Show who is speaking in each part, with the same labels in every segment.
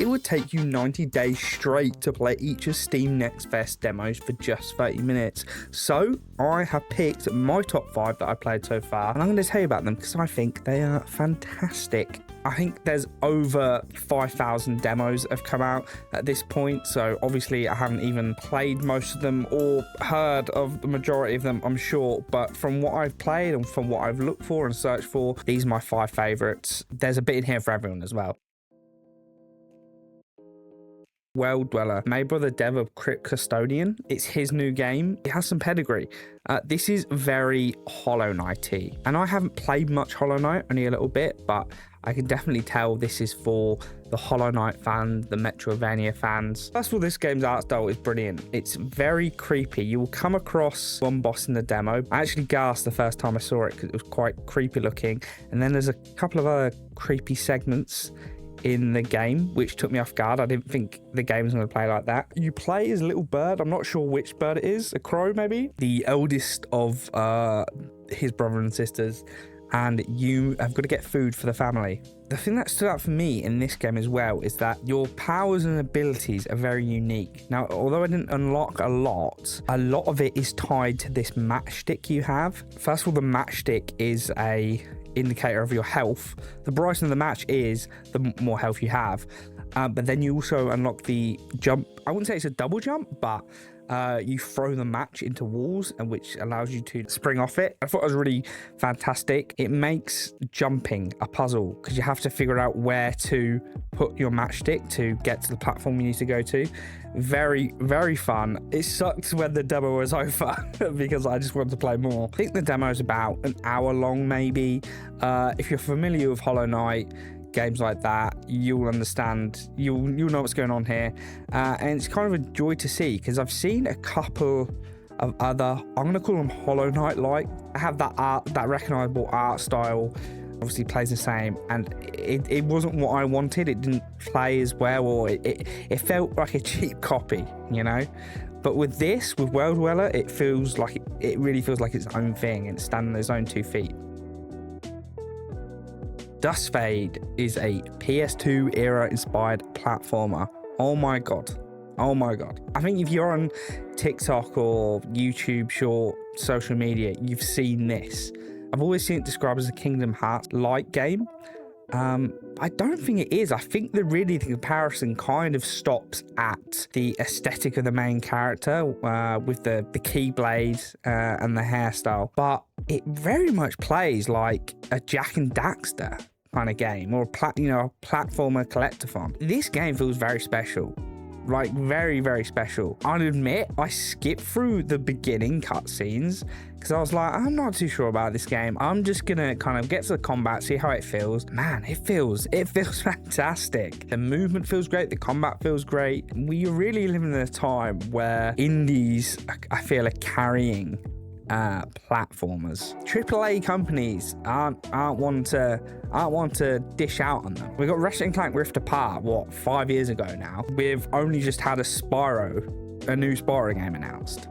Speaker 1: it would take you 90 days straight to play each of Steam Next Fest demos for just 30 minutes. So I have picked my top 5 that I played so far, and I'm going to tell you about them because I think they are fantastic. I think there's over 5,000 demos that have come out at this point, so obviously I haven't even played most of them or heard of the majority of them, I'm sure, but from what I've played and from what I've looked for and searched for, these are my 5 favourites. There's a bit in here for everyone as well. World Dweller, made by the dev of Crypt Custodian. It's his new game. It has some pedigree. This is very Hollow Knight-y, and I haven't played much Hollow Knight, only a little bit, but I can definitely tell this is for the Hollow Knight fans, the metroidvania fans. First of all, this game's art style is brilliant. It's very creepy. You will come across one boss in the demo. I actually gasped the first time I saw it because it was quite creepy looking, and then there's a couple of other creepy segments in the game, which took me off guard. I didn't think the game was going to play like that. You play as a little bird. I'm not sure which bird it is. A crow, maybe? The eldest of his brother and sisters, and you have got to get food for the family. The thing that stood out for me in this game as well is that your powers and abilities are very unique. Now, although I didn't unlock a lot of it is tied to this matchstick you have. First of all, the matchstick is a indicator of your health. The brighter the match is, the more health you have. But then you also unlock the jump. I wouldn't say it's a double jump, but you throw the match into walls, and which allows you to spring off it. I thought it was really fantastic. It makes jumping a puzzle because you have to figure out where to put your matchstick to get to the platform you need to go to. Very, very fun. It sucked when the demo was over because I just wanted to play more. I think the demo is about an hour long, maybe. If you're familiar with Hollow Knight, games like that, you'll understand, you'll know what's going on here, and it's kind of a joy to see because I've seen a couple of other, I'm gonna call them Hollow Knight like. I have that art, that recognizable art style, obviously plays the same, and it wasn't what I wanted. It didn't play as well, or it felt like a cheap copy, you know. But with this, with World Dweller, it feels like it really feels like its own thing and standing on its own 2 feet. Duskfade is a PS2 era inspired platformer. Oh my god. Oh my god. I think if you're on TikTok or YouTube, short social media, you've seen this. I've always seen it described as a Kingdom Hearts like game. I don't think it is. I think the comparison kind of stops at the aesthetic of the main character with the keyblade and the hairstyle, but it very much plays like a Jak and Daxter kind of game, or a platformer collectathon. This game feels very special, like very, very special. I'll admit I skipped through the beginning cutscenes because I was like, I'm not too sure about this game. I'm just gonna kind of get to the combat, see how it feels. Man, it feels fantastic. The movement feels great, the combat feels great. We're really living in a time where indies, I feel, are carrying platformers. AAA companies aren't one to dish out on them. We got Ratchet and Clank Rift Apart, what, 5 years ago now. We've only just had a new Spyro game announced,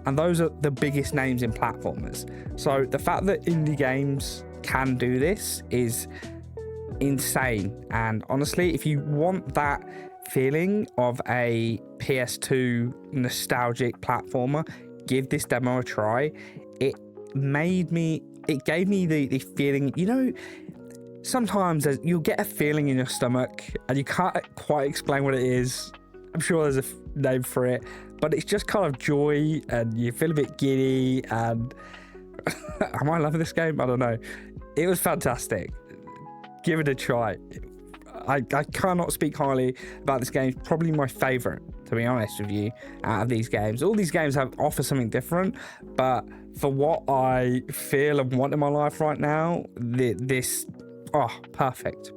Speaker 1: and those are the biggest names in platformers. So the fact that indie games can do this is insane. And honestly, if you want that feeling of a PS2 nostalgic platformer, give this demo a try. It gave me the feeling, you know, sometimes you'll get a feeling in your stomach and you can't quite explain what it is. I'm sure there's a name for it, but it's just kind of joy and you feel a bit giddy. And am I loving this game? I don't know. It was fantastic. Give it a try. I cannot speak highly about this game. It's probably my favorite, to be honest with you, out of these games. All these games offer something different, but for what I feel and want in my life right now, perfect.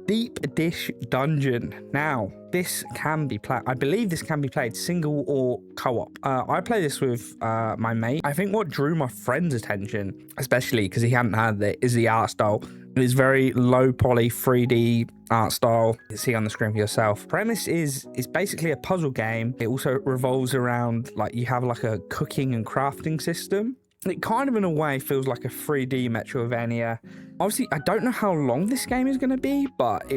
Speaker 1: Deep Dish Dungeon. Now, this can be played, I believe this can be played single or co-op. I play this with my mate. I think what drew my friend's attention, especially because he hadn't had it, is the art style. It is very low poly 3D art style. You can see on the screen for yourself. Premise is basically a puzzle game. It also revolves around, like, you have like a cooking and crafting system. It kind of in a way feels like a 3D metroidvania. Obviously, I don't know how long this game is going to be, but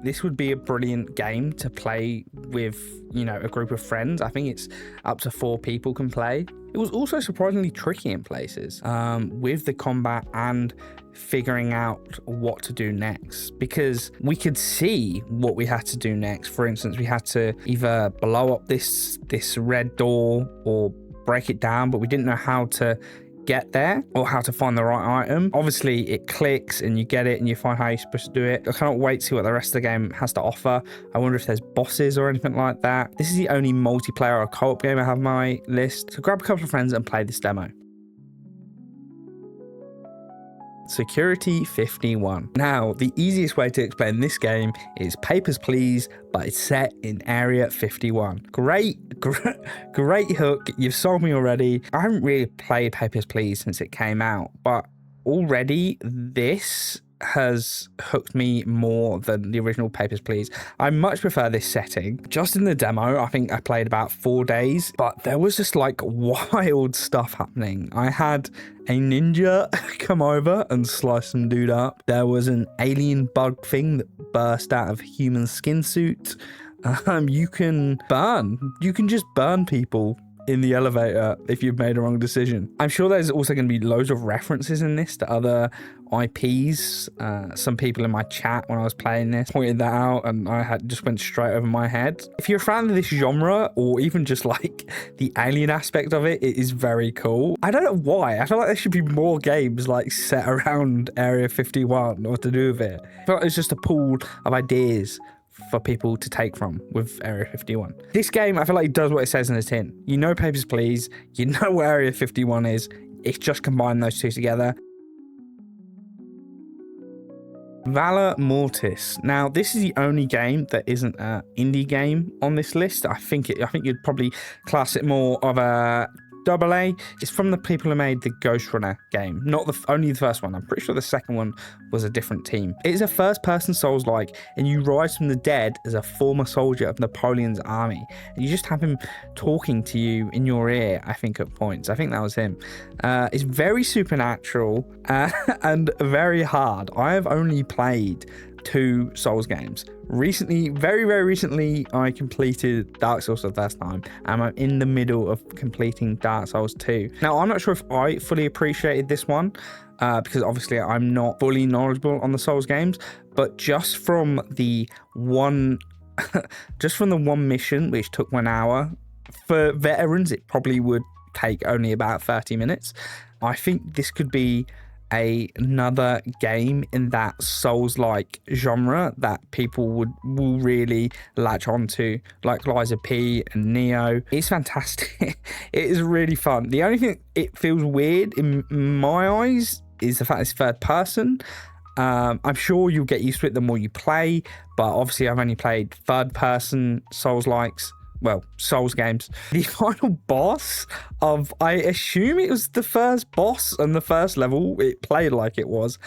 Speaker 1: this would be a brilliant game to play with, you know, a group of friends. I think it's up to 4 people can play. It was also surprisingly tricky in places with the combat and figuring out what to do next, because we could see what we had to do next. For instance, we had to either blow up this red door or break it down, but we didn't know how to get there or how to find the right item. Obviously it clicks and you get it and you find how you're supposed to do it. I cannot wait to see what the rest of the game has to offer. I wonder if there's bosses or anything like that. This is the only multiplayer or co-op game I have on my list, so grab a couple of friends and play this demo. Security 51. Now, the easiest way to explain this game is Papers, Please, but it's set in Area 51. Great hook. You've sold me already. I haven't really played Papers, Please since it came out, but already this has hooked me more than the original Papers, Please. I much prefer this setting. Just in the demo, I think I played about 4 days, but there was just like wild stuff happening. I had a ninja come over and slice some dude up. There was an alien bug thing that burst out of a human skin suit. You can just burn people in the elevator if you've made a wrong decision. I'm sure there's also going to be loads of references in this to other IPs. Some people in my chat when I was playing this pointed that out, and just went straight over my head. If you're a fan of this genre, or even just like the alien aspect of it, it is very cool. I don't know why. I feel like there should be more games like set around Area 51 or to do with it. I feel like it's just a pool of ideas for people to take from with Area 51. This game, I feel like it does what it says in the tin. You know Papers, Please. You know where Area 51 is. It's just combined those two together. Valor Mortis. Now, this is the only game that isn't an indie game on this list. I think you'd probably class it more of a AA. It's from the people who made the Ghost Runner game, not only the first one. I'm pretty sure the second one was a different team. It is a first-person Souls-like, and you rise from the dead as a former soldier of Napoleon's army, and you just have him talking to you in your ear. I think at points, I think that was him. It's very supernatural and very hard. I have only played 2 Souls games. Recently, very recently, I completed Dark Souls for the first time, and I'm in the middle of completing Dark Souls 2. Now, I'm not sure if I fully appreciated this one, because obviously I'm not fully knowledgeable on the Souls games, but just from the one mission, which took 1 hour, for veterans, it probably would take only about 30 minutes. I think this could be another game in that Souls-like genre that people will really latch onto, like Liza P and Neo. It's fantastic. It is really fun. The only thing it feels weird in my eyes is the fact it's third person. I'm sure you'll get used to it the more you play, but obviously I've only played third person Souls-likes. Well, Souls games. The final boss I assume it was the first boss and the first level, it played like it was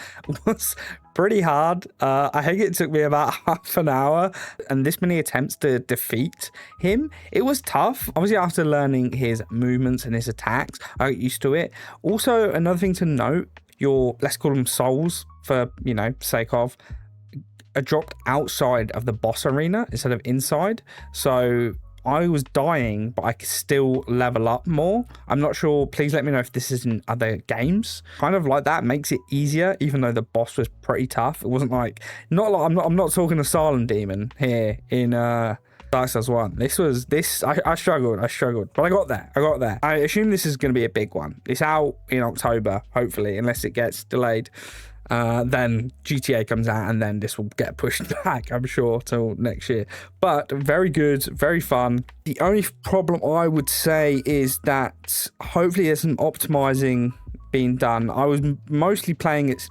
Speaker 1: pretty hard. I think it took me about half an hour and this many attempts to defeat him. It was tough. Obviously, after learning his movements and his attacks, I got used to it. Also, another thing to note, let's call them souls for, sake of, are dropped outside of the boss arena instead of inside. So I was dying, but I could still level up more. I'm not sure. Please let me know if this is in other games. Kind of like that makes it easier, even though the boss was pretty tough. It wasn't like, I'm not talking Asylum Demon here in Dark Souls 1. I struggled, but I got there. I assume this is going to be a big one. It's out in October, hopefully, unless it gets delayed. Then GTA comes out and then this will get pushed back, I'm sure, till next year. But very good, very fun. The only problem I would say is that hopefully there's some optimizing being done. I was mostly playing at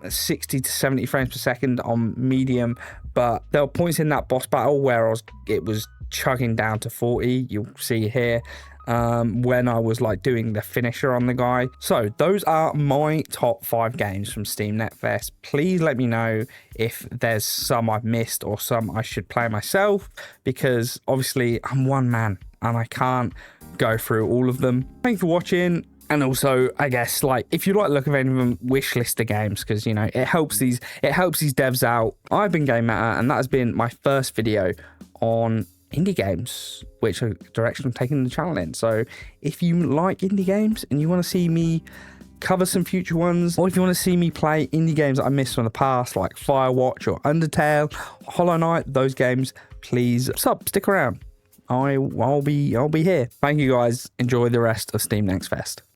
Speaker 1: 60 to 70 frames per second on medium, but there were points in that boss battle where it was chugging down to 40. You'll see here. When I was like doing the finisher on the guy. So those are my top 5 games from Steam Net Fest. Please let me know if there's some I've missed or some I should play myself, because obviously I'm one man and I can't go through all of them. Thanks for watching. And also, I guess, like, if you like the look of any of them, wishlist the games, because, you know, it helps these devs out. I've been Game Matter, and that has been my first video on indie games, which direction I'm taking the channel in. So if you like indie games and you want to see me cover some future ones, or if you want to see me play indie games that I missed from the past, like Firewatch or Undertale, Hollow Knight, those games, please stick around. I'll be here. Thank you guys. Enjoy the rest of Steam Next Fest.